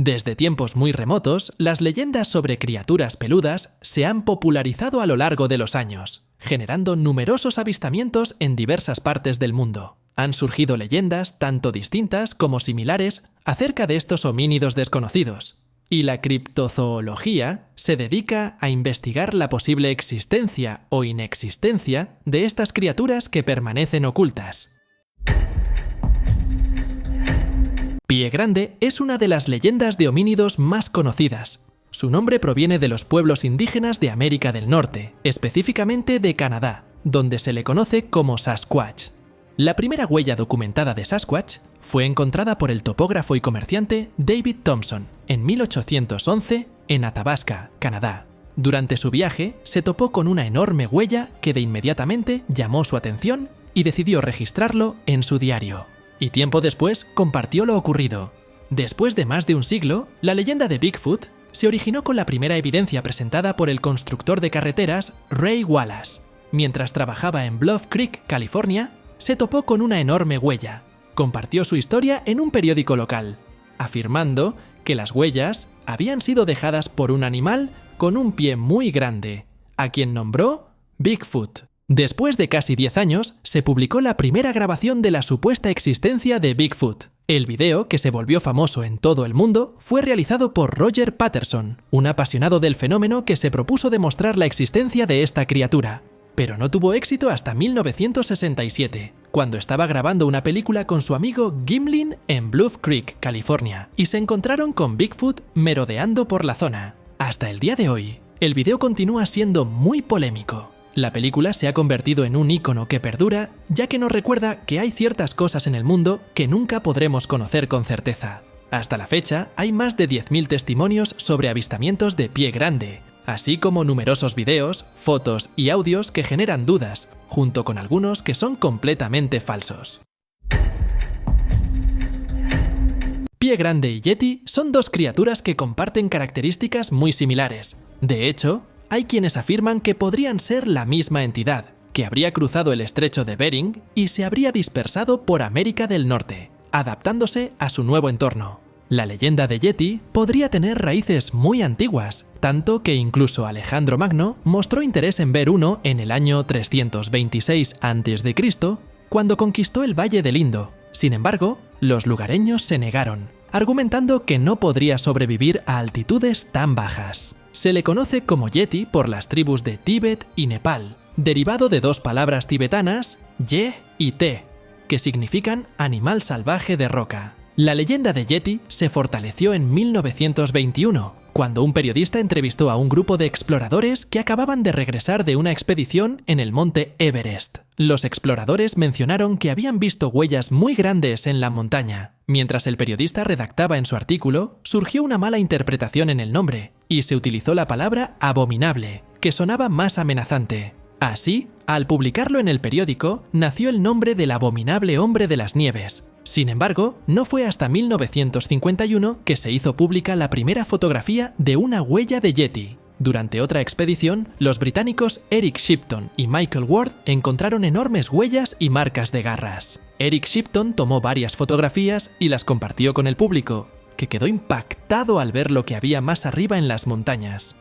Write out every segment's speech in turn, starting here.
Desde tiempos muy remotos, las leyendas sobre criaturas peludas se han popularizado a lo largo de los años, generando numerosos avistamientos en diversas partes del mundo. Han surgido leyendas tanto distintas como similares acerca de estos homínidos desconocidos, y la criptozoología se dedica a investigar la posible existencia o inexistencia de estas criaturas que permanecen ocultas. Pie Grande es una de las leyendas de homínidos más conocidas. Su nombre proviene de los pueblos indígenas de América del Norte, específicamente de Canadá, donde se le conoce como Sasquatch. La primera huella documentada de Sasquatch fue encontrada por el topógrafo y comerciante David Thompson en 1811 en Athabasca, Canadá. Durante su viaje se topó con una enorme huella que de inmediatamente llamó su atención y decidió registrarlo en su diario. Y tiempo después compartió lo ocurrido. Después de más de un siglo, la leyenda de Bigfoot se originó con la primera evidencia presentada por el constructor de carreteras Ray Wallace. Mientras trabajaba en Bluff Creek, California, se topó con una enorme huella. Compartió su historia en un periódico local, afirmando que las huellas habían sido dejadas por un animal con un pie muy grande, a quien nombró Bigfoot. Después de casi 10 años, se publicó la primera grabación de la supuesta existencia de Bigfoot. El video, que se volvió famoso en todo el mundo, fue realizado por Roger Patterson, un apasionado del fenómeno que se propuso demostrar la existencia de esta criatura. Pero no tuvo éxito hasta 1967, cuando estaba grabando una película con su amigo Gimlin en Bluff Creek, California, y se encontraron con Bigfoot merodeando por la zona. Hasta el día de hoy, el video continúa siendo muy polémico. La película se ha convertido en un ícono que perdura, ya que nos recuerda que hay ciertas cosas en el mundo que nunca podremos conocer con certeza. Hasta la fecha, hay más de 10.000 testimonios sobre avistamientos de Pie Grande, así como numerosos videos, fotos y audios que generan dudas, junto con algunos que son completamente falsos. Pie Grande y Yeti son dos criaturas que comparten características muy similares. De hecho, hay quienes afirman que podrían ser la misma entidad, que habría cruzado el estrecho de Bering y se habría dispersado por América del Norte, adaptándose a su nuevo entorno. La leyenda de Yeti podría tener raíces muy antiguas, tanto que incluso Alejandro Magno mostró interés en ver uno en el año 326 a.C., cuando conquistó el Valle del Indo. Sin embargo, los lugareños se negaron, argumentando que no podría sobrevivir a altitudes tan bajas. Se le conoce como Yeti por las tribus de Tíbet y Nepal, derivado de dos palabras tibetanas, Ye y Te, que significan animal salvaje de roca. La leyenda de Yeti se fortaleció en 1921, cuando un periodista entrevistó a un grupo de exploradores que acababan de regresar de una expedición en el monte Everest. Los exploradores mencionaron que habían visto huellas muy grandes en la montaña. Mientras el periodista redactaba en su artículo, surgió una mala interpretación en el nombre, y se utilizó la palabra abominable, que sonaba más amenazante. Así, al publicarlo en el periódico, nació el nombre del abominable hombre de las nieves. Sin embargo, no fue hasta 1951 que se hizo pública la primera fotografía de una huella de Yeti. Durante otra expedición, los británicos Eric Shipton y Michael Ward encontraron enormes huellas y marcas de garras. Eric Shipton tomó varias fotografías y las compartió con el público, que quedó impactado al ver lo que había más arriba en las montañas.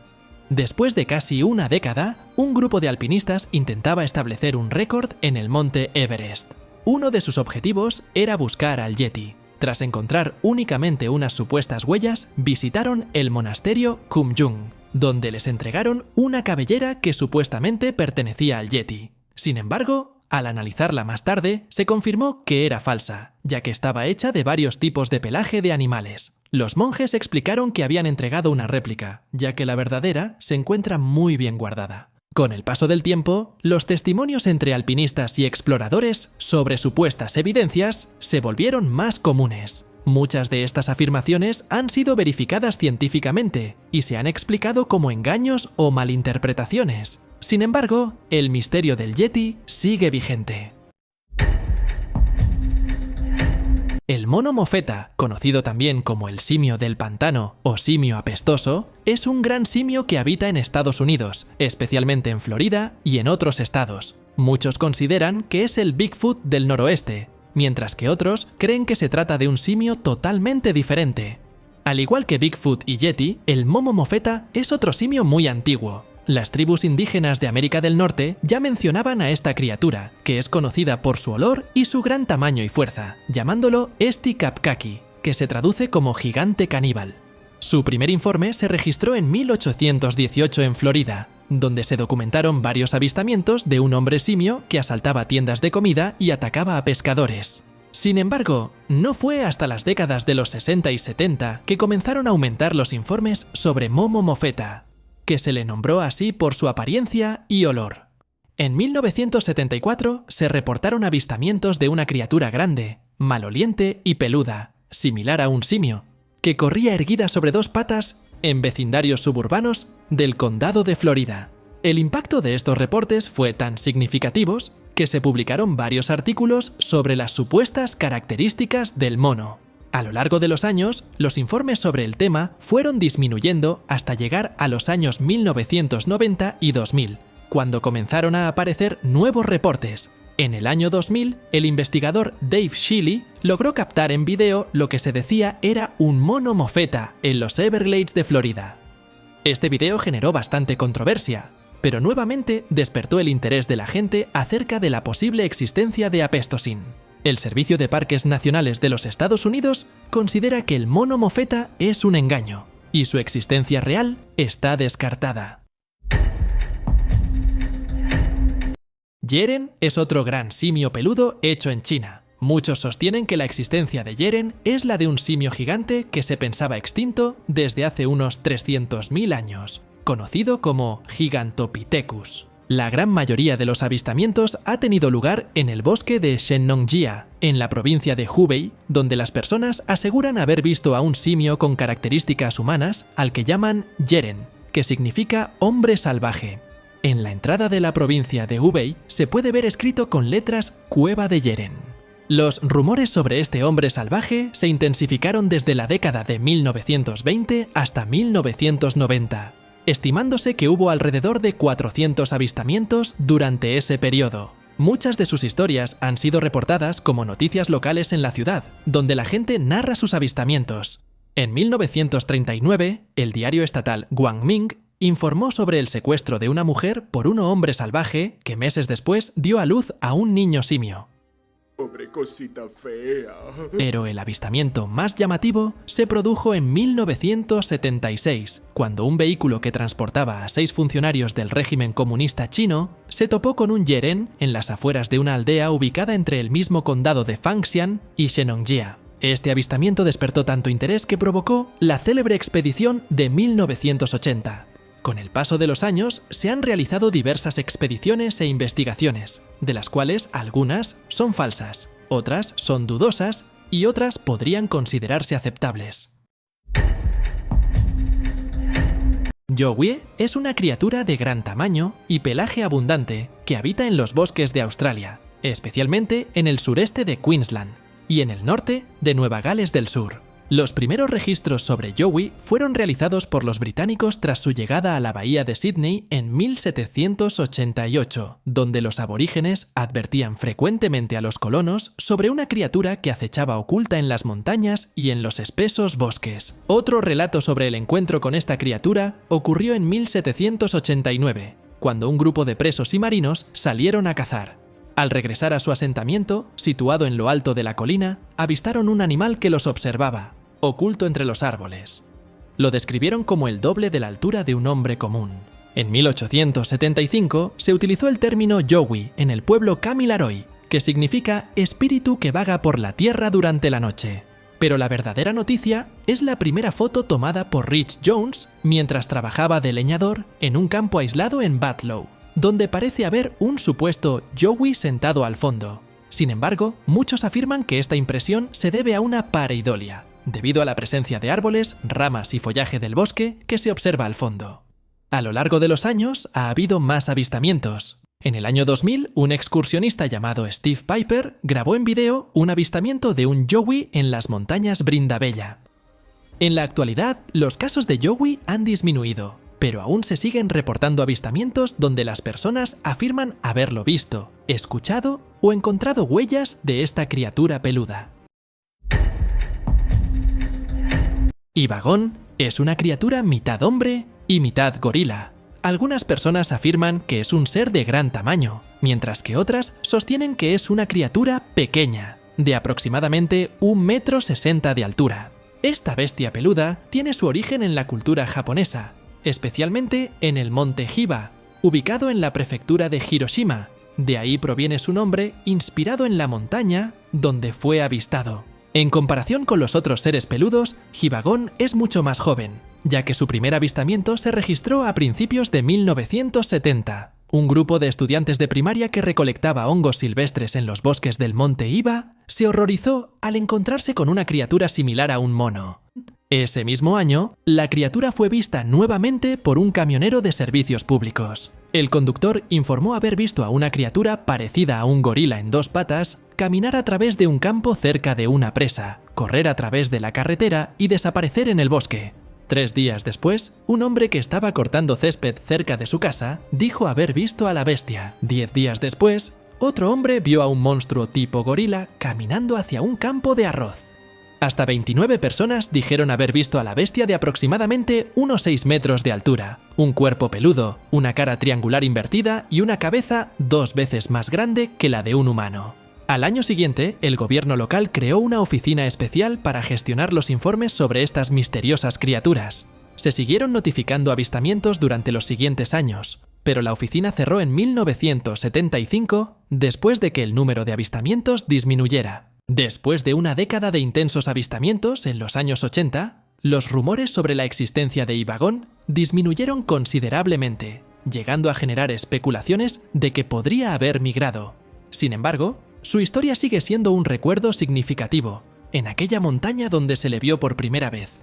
Después de casi una década, un grupo de alpinistas intentaba establecer un récord en el monte Everest. Uno de sus objetivos era buscar al Yeti. Tras encontrar únicamente unas supuestas huellas, visitaron el monasterio Kumjung, donde les entregaron una cabellera que supuestamente pertenecía al Yeti. Sin embargo, al analizarla más tarde, se confirmó que era falsa, ya que estaba hecha de varios tipos de pelaje de animales. Los monjes explicaron que habían entregado una réplica, ya que la verdadera se encuentra muy bien guardada. Con el paso del tiempo, los testimonios entre alpinistas y exploradores sobre supuestas evidencias se volvieron más comunes. Muchas de estas afirmaciones han sido verificadas científicamente y se han explicado como engaños o malinterpretaciones. Sin embargo, el misterio del Yeti sigue vigente. El mono mofeta, conocido también como el simio del pantano o simio apestoso, es un gran simio que habita en Estados Unidos, especialmente en Florida y en otros estados. Muchos consideran que es el Bigfoot del noroeste, mientras que otros creen que se trata de un simio totalmente diferente. Al igual que Bigfoot y Yeti, el momo mofeta es otro simio muy antiguo. Las tribus indígenas de América del Norte ya mencionaban a esta criatura, que es conocida por su olor y su gran tamaño y fuerza, llamándolo Esticapkaki, que se traduce como gigante caníbal. Su primer informe se registró en 1818 en Florida, donde se documentaron varios avistamientos de un hombre simio que asaltaba tiendas de comida y atacaba a pescadores. Sin embargo, no fue hasta las décadas de los 60 y 70 que comenzaron a aumentar los informes sobre momo mofeta, que se le nombró así por su apariencia y olor. En 1974 se reportaron avistamientos de una criatura grande, maloliente y peluda, similar a un simio, que corría erguida sobre dos patas en vecindarios suburbanos del condado de Florida. El impacto de estos reportes fue tan significativos que se publicaron varios artículos sobre las supuestas características del mono. A lo largo de los años, los informes sobre el tema fueron disminuyendo hasta llegar a los años 1990 y 2000, cuando comenzaron a aparecer nuevos reportes. En el año 2000, el investigador Dave Shealy logró captar en video lo que se decía era un mono mofeta en los Everglades de Florida. Este video generó bastante controversia, pero nuevamente despertó el interés de la gente acerca de la posible existencia de Apestocin. El Servicio de Parques Nacionales de los Estados Unidos considera que el mono mofeta es un engaño, y su existencia real está descartada. Yeren es otro gran simio peludo hecho en China. Muchos sostienen que la existencia de Yeren es la de un simio gigante que se pensaba extinto desde hace unos 300.000 años, conocido como Gigantopithecus. La gran mayoría de los avistamientos ha tenido lugar en el bosque de Shennongjia, en la provincia de Hubei, donde las personas aseguran haber visto a un simio con características humanas al que llaman Yeren, que significa hombre salvaje. En la entrada de la provincia de Hubei se puede ver escrito con letras Cueva de Yeren. Los rumores sobre este hombre salvaje se intensificaron desde la década de 1920 hasta 1990, estimándose que hubo alrededor de 400 avistamientos durante ese periodo. Muchas de sus historias han sido reportadas como noticias locales en la ciudad, donde la gente narra sus avistamientos. En 1939, el diario estatal Guangming informó sobre el secuestro de una mujer por un hombre salvaje que meses después dio a luz a un niño simio. Pobre cosita fea. Pero el avistamiento más llamativo se produjo en 1976, cuando un vehículo que transportaba a 6 funcionarios del régimen comunista chino se topó con un yeren en las afueras de una aldea ubicada entre el mismo condado de Fangxian y Shennongjia. Este avistamiento despertó tanto interés que provocó la célebre expedición de 1980. Con el paso de los años, se han realizado diversas expediciones e investigaciones, de las cuales algunas son falsas, otras son dudosas y otras podrían considerarse aceptables. Yowie es una criatura de gran tamaño y pelaje abundante que habita en los bosques de Australia, especialmente en el sureste de Queensland y en el norte de Nueva Gales del Sur. Los primeros registros sobre Yowie fueron realizados por los británicos tras su llegada a la bahía de Sydney en 1788, donde los aborígenes advertían frecuentemente a los colonos sobre una criatura que acechaba oculta en las montañas y en los espesos bosques. Otro relato sobre el encuentro con esta criatura ocurrió en 1789, cuando un grupo de presos y marinos salieron a cazar. Al regresar a su asentamiento, situado en lo alto de la colina, avistaron un animal que los observaba, oculto entre los árboles. Lo describieron como el doble de la altura de un hombre común. En 1875 se utilizó el término Yowie en el pueblo Kamilaroi, que significa espíritu que vaga por la tierra durante la noche. Pero la verdadera noticia es la primera foto tomada por Rich Jones mientras trabajaba de leñador en un campo aislado en Batlow, donde parece haber un supuesto Yowie sentado al fondo. Sin embargo, muchos afirman que esta impresión se debe a una pareidolia, debido a la presencia de árboles, ramas y follaje del bosque que se observa al fondo. A lo largo de los años ha habido más avistamientos. En el año 2000, un excursionista llamado Steve Piper grabó en video un avistamiento de un Yowie en las montañas Brindabella. En la actualidad, los casos de Yowie han disminuido, pero aún se siguen reportando avistamientos donde las personas afirman haberlo visto, escuchado o encontrado huellas de esta criatura peluda. Ibagón es una criatura mitad hombre y mitad gorila. Algunas personas afirman que es un ser de gran tamaño, mientras que otras sostienen que es una criatura pequeña, de aproximadamente 1,60 m de altura. Esta bestia peluda tiene su origen en la cultura japonesa, especialmente en el monte Hiba, ubicado en la prefectura de Hiroshima. De ahí proviene su nombre, inspirado en la montaña donde fue avistado. En comparación con los otros seres peludos, Hibagón es mucho más joven, ya que su primer avistamiento se registró a principios de 1970. Un grupo de estudiantes de primaria que recolectaba hongos silvestres en los bosques del monte Hiba se horrorizó al encontrarse con una criatura similar a un mono. Ese mismo año, la criatura fue vista nuevamente por un camionero de servicios públicos. El conductor informó haber visto a una criatura parecida a un gorila en 2 patas caminar a través de un campo cerca de una presa, correr a través de la carretera y desaparecer en el bosque. 3 días después, un hombre que estaba cortando césped cerca de su casa dijo haber visto a la bestia. 10 días después, otro hombre vio a un monstruo tipo gorila caminando hacia un campo de arroz. Hasta 29 personas dijeron haber visto a la bestia de aproximadamente unos 6 metros de altura, un cuerpo peludo, una cara triangular invertida y una cabeza 2 veces más grande que la de un humano. Al año siguiente, el gobierno local creó una oficina especial para gestionar los informes sobre estas misteriosas criaturas. Se siguieron notificando avistamientos durante los siguientes años, pero la oficina cerró en 1975 después de que el número de avistamientos disminuyera. Después de una década de intensos avistamientos en los años 80, los rumores sobre la existencia de Ibagón disminuyeron considerablemente, llegando a generar especulaciones de que podría haber migrado. Sin embargo, su historia sigue siendo un recuerdo significativo, en aquella montaña donde se le vio por primera vez.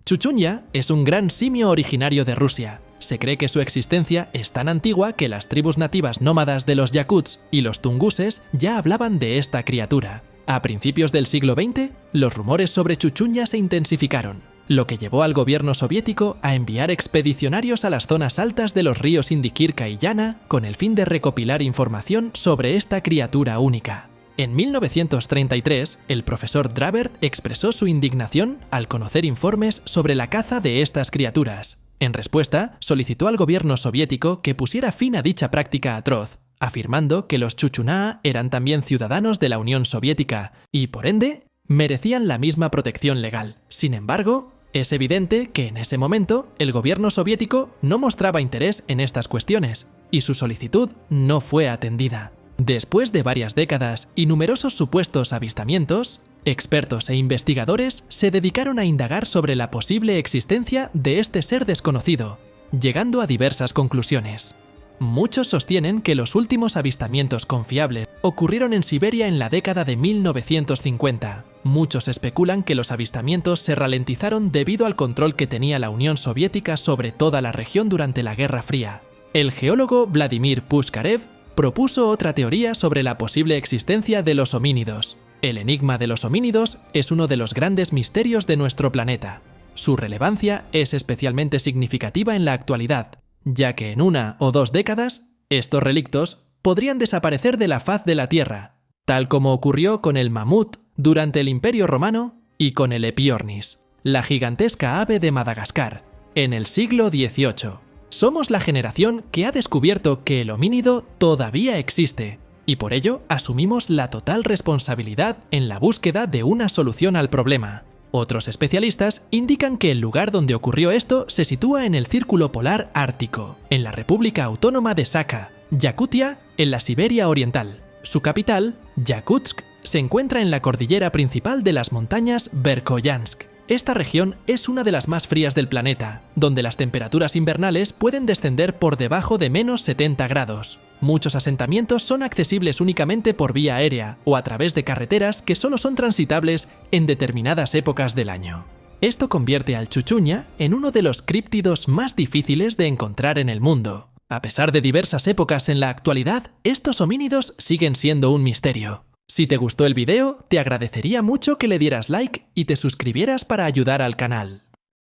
Chuchunya es un gran simio originario de Rusia. Se cree que su existencia es tan antigua que las tribus nativas nómadas de los yakuts y los tunguses ya hablaban de esta criatura. A principios del siglo XX, los rumores sobre Chuchunya se intensificaron, lo que llevó al gobierno soviético a enviar expedicionarios a las zonas altas de los ríos Indikirka y Yana con el fin de recopilar información sobre esta criatura única. En 1933, el profesor Dravert expresó su indignación al conocer informes sobre la caza de estas criaturas. En respuesta, solicitó al gobierno soviético que pusiera fin a dicha práctica atroz, afirmando que los chuchunaa eran también ciudadanos de la Unión Soviética y, por ende, merecían la misma protección legal. Sin embargo, es evidente que en ese momento el gobierno soviético no mostraba interés en estas cuestiones y su solicitud no fue atendida. Después de varias décadas y numerosos supuestos avistamientos, expertos e investigadores se dedicaron a indagar sobre la posible existencia de este ser desconocido, llegando a diversas conclusiones. Muchos sostienen que los últimos avistamientos confiables ocurrieron en Siberia en la década de 1950. Muchos especulan que los avistamientos se ralentizaron debido al control que tenía la Unión Soviética sobre toda la región durante la Guerra Fría. El geólogo Vladimir Pushkarev propuso otra teoría sobre la posible existencia de los homínidos. El enigma de los homínidos es uno de los grandes misterios de nuestro planeta. Su relevancia es especialmente significativa en la actualidad, ya que en 1 o 2 décadas, estos relictos podrían desaparecer de la faz de la Tierra, tal como ocurrió con el mamut durante el Imperio Romano y con el Epiornis, la gigantesca ave de Madagascar, en el siglo XVIII. Somos la generación que ha descubierto que el homínido todavía existe, y por ello asumimos la total responsabilidad en la búsqueda de una solución al problema. Otros especialistas indican que el lugar donde ocurrió esto se sitúa en el Círculo Polar Ártico, en la República Autónoma de Sakha, Yakutia, en la Siberia Oriental. Su capital, Yakutsk, se encuentra en la cordillera principal de las montañas Verkhoyansk. Esta región es una de las más frías del planeta, donde las temperaturas invernales pueden descender por debajo de -70 grados. Muchos asentamientos son accesibles únicamente por vía aérea o a través de carreteras que solo son transitables en determinadas épocas del año. Esto convierte al chuchuña en uno de los críptidos más difíciles de encontrar en el mundo. A pesar de diversas épocas en la actualidad, estos homínidos siguen siendo un misterio. Si te gustó el video, te agradecería mucho que le dieras like y te suscribieras para ayudar al canal.